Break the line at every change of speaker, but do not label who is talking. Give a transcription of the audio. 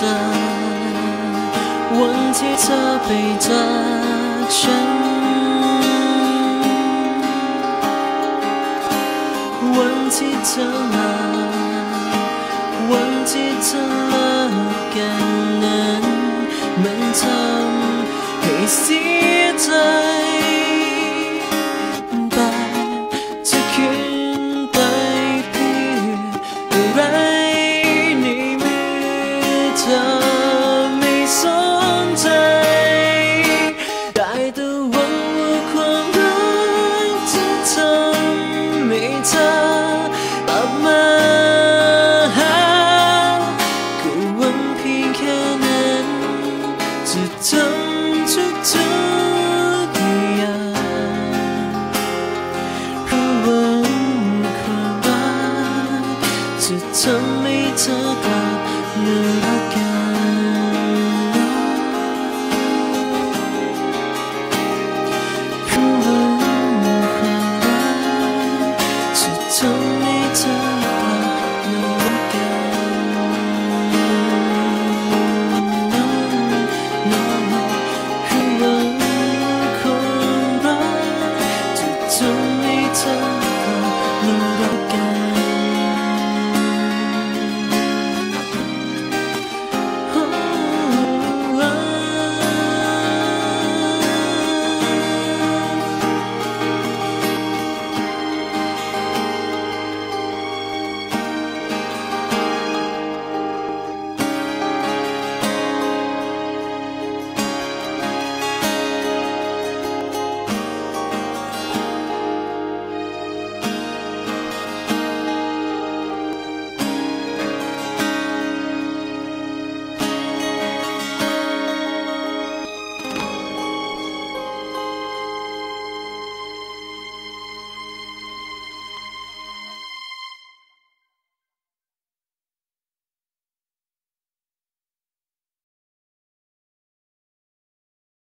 อวันที่เธอไปจากฉันวันที่เธอลาวันที่เธอเลิกกันนั้นมันทำให้เสียใจแต่จะคืนไปเพื่ออะไรในเมื่อเธอไม่สนใจได้แต่หวังว่าความรักจะทำให้เธอกลับมาหาก็หวังเพียงแค่นั้นจะทำ